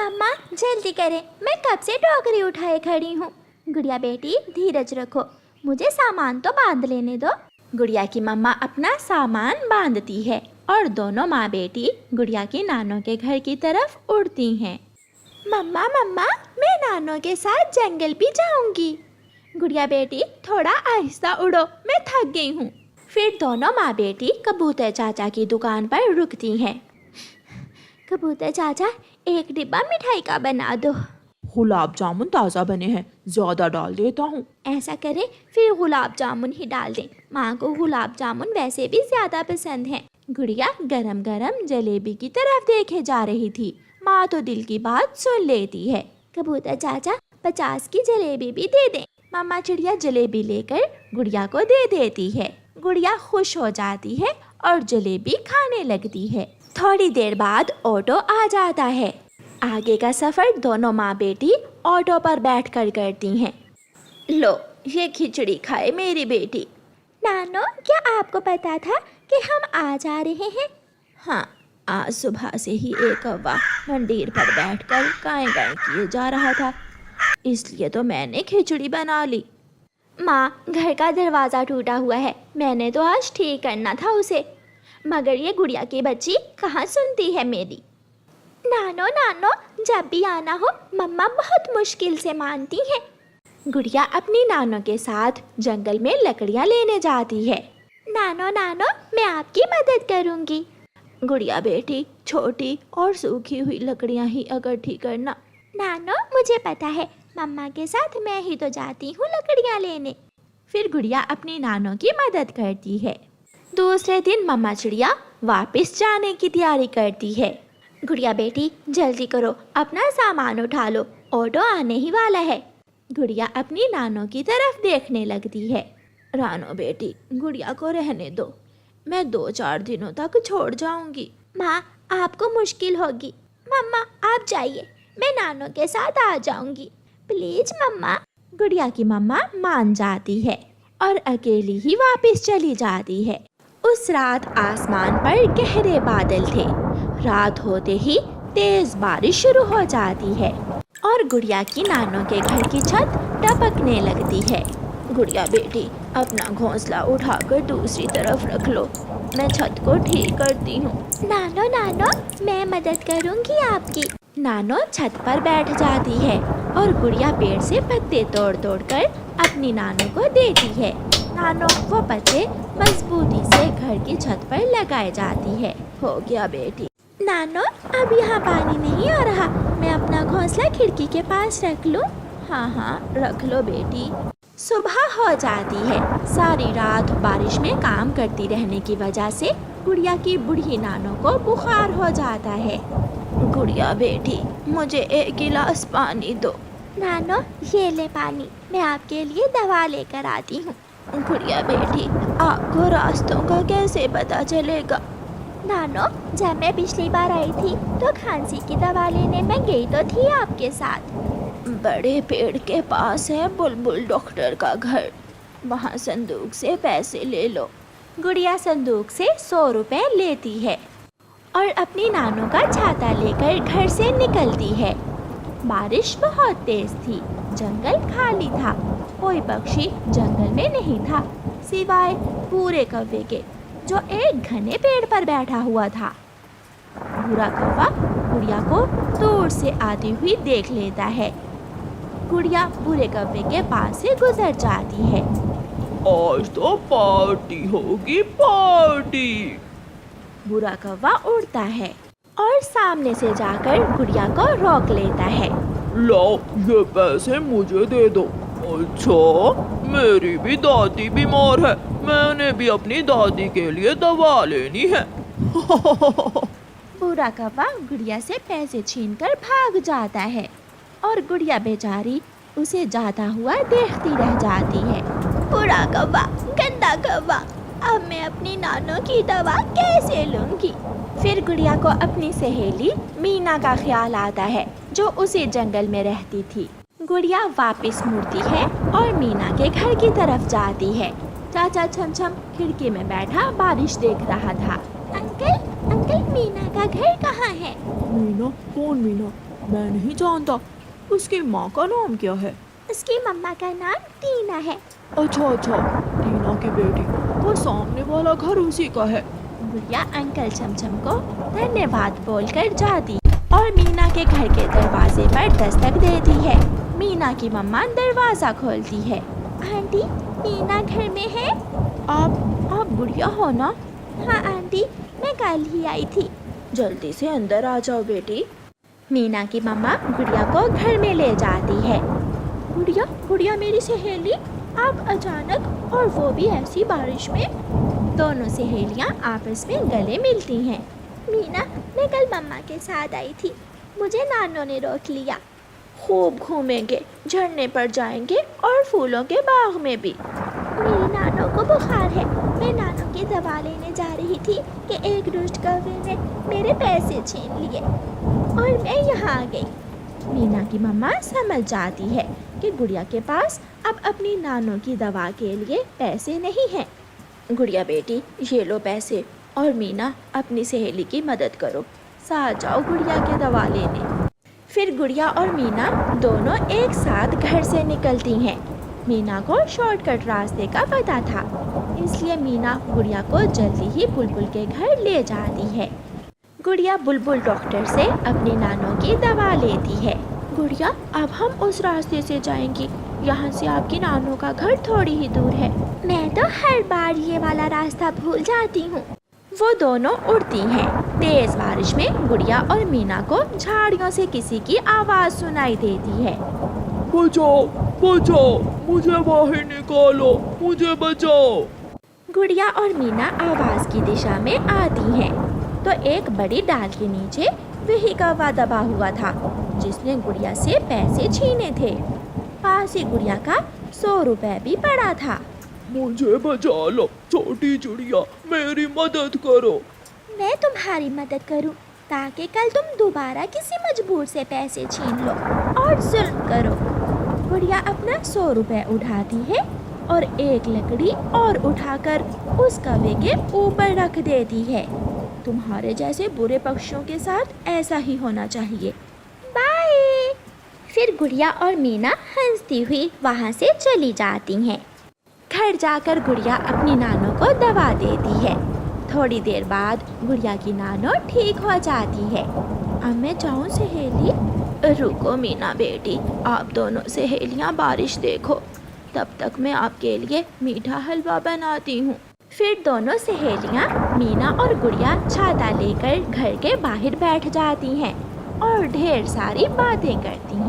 मम्मा जल्दी करें, मैं कब से टोकरी उठाए खड़ी हूँ। गुड़िया बेटी धीरज रखो, मुझे सामान तो बांध लेने दो। गुड़िया की मम्मा अपना सामान बांधती है और दोनों माँ बेटी गुड़िया की नानों के घर की तरफ उड़ती हैं। मम्मा मम्मा मैं नानों के साथ जंगल भी जाऊंगी। गुड़िया बेटी थोड़ा आहिस्ता उड़ो, मैं थक गई हूँ। फिर दोनों माँ बेटी कबूतर चाचा की दुकान पर रुकती हैं। कबूतर चाचा एक डिब्बा मिठाई का बना दो। गुलाब जामुन ताज़ा बने हैं, ज़्यादा डाल देता हूँ। ऐसा करें फिर गुलाब जामुन ही डाल दें, माँ को गुलाब जामुन वैसे भी ज़्यादा पसंद है। गुड़िया गरम गरम जलेबी की तरफ देखे जा रही थी। माँ तो दिल की बात सुन लेती है। कबूतर चाचा 50 की जलेबी भी दे दें। मामा चिड़िया जलेबी लेकर गुड़िया को दे देती है। गुड़िया खुश हो जाती है और जलेबी खाने लगती है। थोड़ी देर बाद ऑटो आ जाता है। आगे का सफ़र दोनों माँ बेटी ऑटो पर बैठकर करती हैं। लो ये खिचड़ी खाए मेरी बेटी। नानो क्या आपको पता था कि हम आ जा रहे हैं? हाँ, आज सुबह से ही एक कौवा मंदिर पर बैठकर गाय गाय किए जा रहा था, इसलिए तो मैंने खिचड़ी बना ली। माँ घर का दरवाज़ा टूटा हुआ है, मैंने तो आज ठीक करना था उसे, मगर ये गुड़िया की बच्ची कहाँ सुनती है मेरी। नानो नानो जब भी आना हो मम्मा बहुत मुश्किल से मानती हैं। गुड़िया अपनी नानो के साथ जंगल में लकड़ियाँ लेने जाती है। नानो नानो मैं आपकी मदद करूँगी। गुड़िया बेटी छोटी और सूखी हुई लकड़ियाँ ही इकट्ठी करना। नानो मुझे पता है, मम्मा के साथ मैं ही तो जाती हूँ लकड़ियाँ लेने। फिर गुड़िया अपनी नानो की मदद करती है। दूसरे दिन मम्मा चिड़िया वापस जाने की तैयारी करती है। गुड़िया बेटी जल्दी करो, अपना सामान उठा लो, ऑटो आने ही वाला है। गुड़िया अपनी नानो की तरफ देखने लगती है। रानो बेटी गुड़िया को रहने दो, मैं 2-4 दिनों तक छोड़ जाऊंगी। माँ आपको मुश्किल होगी। मम्मा आप जाइए, मैं नानो के साथ आ जाऊंगी, प्लीज मम्मा। गुड़िया की मम्मा मान जाती है और अकेली ही वापस चली जाती है। उस रात आसमान पर गहरे बादल थे। रात होते ही तेज बारिश शुरू हो जाती है और गुड़िया की नानों के घर की छत टपकने लगती है। गुड़िया बेटी अपना घोंसला उठाकर दूसरी तरफ रख लो, मैं छत को ठीक करती हूँ। नानो नानो मैं मदद करूँगी आपकी। नानो छत पर बैठ जाती है और गुड़िया पेड़ से पत्ते तोड़ तोड़ कर अपनी नानो को देती है। नानो वो पत्ते मजबूती से घर की छत पर लगाए जाती है। हो गया बेटी। नानो अब यहाँ पानी नहीं आ रहा, मैं अपना घोंसला खिड़की के पास रख लूँ? हाँ हाँ रख लो बेटी। सुबह हो जाती है। सारी रात बारिश में काम करती रहने की वजह से गुड़िया की बूढ़ी नानो को बुखार हो जाता है। गुड़िया बेटी मुझे 1 गिलास पानी दो। नानो ये ले पानी, मैं आपके लिए दवा लेकर आती हूँ। गुड़िया बेटी आपको रास्तों का कैसे पता चलेगा? नानो जब मैं पिछली बार आई थी तो खांसी की दवा लेने में गई तो थी आपके साथ। बड़े पेड़ के पास है बुलबुल डॉक्टर का घर, वहाँ संदूक से पैसे ले लो। गुड़िया संदूक से 100 रुपए लेती है और अपनी नानो का छाता लेकर घर से निकलती है। बारिश बहुत तेज थी, जंगल खाली था, कोई पक्षी जंगल में नहीं था सिवाय पूरे कौवे के, जो एक घने पेड़ पर बैठा हुआ था। भूरा कौवा गुड़िया को दूर से आती हुई देख लेता है। गुड़िया भूरे कौवे के पास से गुजर जाती है। आज तो पार्टी होगी, पार्टी। भूरा कौवा उड़ता है और सामने से जाकर गुड़िया को रोक लेता है। लो ये पैसे मुझे दे दो। अच्छा मेरी भी दादी बीमार है, मैंने भी अपनी दादी के लिए दवा लेनी है। भूरा कौवा गुड़िया से पैसे छीनकर भाग जाता है और गुड़िया बेचारी उसे जाता हुआ देखती रह जाती है। बुरा कौवा, गंदा कौवा, अब मैं अपनी नानो की दवा कैसे लूंगी? फिर गुड़िया को अपनी सहेली मीना का ख्याल आता है, जो उसी जंगल में रहती थी। गुड़िया वापस मुड़ती है और मीना के घर की तरफ जाती है। चाचा छमछम खिड़की में बैठा बारिश देख रहा था। अंकल अंकल मीना का घर कहाँ है? मीना? कौन मीना? मैं नहीं जानता। उसकी माँ का नाम क्या है? उसकी मम्मा का नाम टीना है। अच्छा, टीना की बेटी, वो सामने वाला घर उसी का है। गुड़िया अंकल छमछम को धन्यवाद बोलकर जाती और मीना के घर के दरवाजे पर दस्तक देती है। मीना की मम्मा दरवाजा खोलती है। आंटी, मीना घर में है? आप गुड़िया हो ना? हाँ आंटी, मैं कल ही आई थी। जल्दी से अंदर आ जाओ बेटी। मीना की मम्मा गुड़िया को घर में ले जाती है। गुड़िया मेरी सहेली, आप अचानक, और वो भी ऐसी बारिश में? दोनों सहेलियां आपस में गले मिलती हैं। मीना, मैं कल मम्मा के साथ आई थी, मुझे नानों ने रोक लिया। खूब घूमेंगे, झरने पर जाएंगे और फूलों के बाग में भी। मेरी नानों को बुखार है, मैं नानों की दवा लेने जा रही थी कि एक दुष्ट कौवे ने मेरे पैसे छीन लिए और मैं यहाँ आ गई। मीना की मम्मा समझ जाती है कि गुड़िया के पास अब अपनी नानों की दवा के लिए पैसे नहीं हैं। गुड़िया बेटी, ये लो पैसे, और मीना अपनी सहेली की मदद करो। साथ जाओ गुड़िया की दवा लेने। फिर गुड़िया और मीना दोनों एक साथ घर से निकलती हैं। मीना को शॉर्टकट रास्ते का पता था, इसलिए मीना गुड़िया को जल्दी ही बुलबुल के घर ले जाती है। गुड़िया बुलबुल डॉक्टर से अपनी नानों की दवा लेती है। गुड़िया, अब हम उस रास्ते से जाएंगी, यहाँ से आपकी नानों का घर थोड़ी ही दूर है। मैं तो हर बार ये वाला रास्ता भूल जाती हूँ। वो दोनों उड़ती हैं। तेज बारिश में गुड़िया और मीना को झाड़ियों से किसी की आवाज़ सुनाई देती है। बचाओ, मुझे बाहर निकालो, मुझे बचाओ। गुड़िया और मीना आवाज़ की दिशा में आती हैं, तो एक बड़ी डाल के नीचे वही कौवा दबा हुआ था जिसने गुड़िया से पैसे छीने थे। पास ही गुड़िया का 100 रुपए भी पड़ा था। मुझे बचा लो छोटी चिड़िया, मेरी मदद करो। मैं तुम्हारी मदद करूं ताकि कल तुम दोबारा किसी मजबूर से पैसे छीन लो और जुल्म करो। गुड़िया अपना 100 रुपए उठाती है और एक लकड़ी और उठाकर उस कौवे के ऊपर रख देती है। तुम्हारे जैसे बुरे पक्षियों के साथ ऐसा ही होना चाहिए। बाय। फिर गुड़िया और मीना हंसती हुई वहाँ से चली जाती हैं। घर जाकर गुड़िया अपनी नानों को दवा देती है। थोड़ी देर बाद गुड़िया की नानो ठीक हो जाती है। अब मैं जाऊँ सहेली? रुको मीना बेटी, आप दोनों सहेलियाँ बारिश देखो, तब तक मैं आपके लिए मीठा हलवा बनाती हूँ। फिर दोनों सहेलियाँ मीना और गुड़िया छाता लेकर घर के बाहर बैठ जाती हैं और ढेर सारी बातें करती हैं।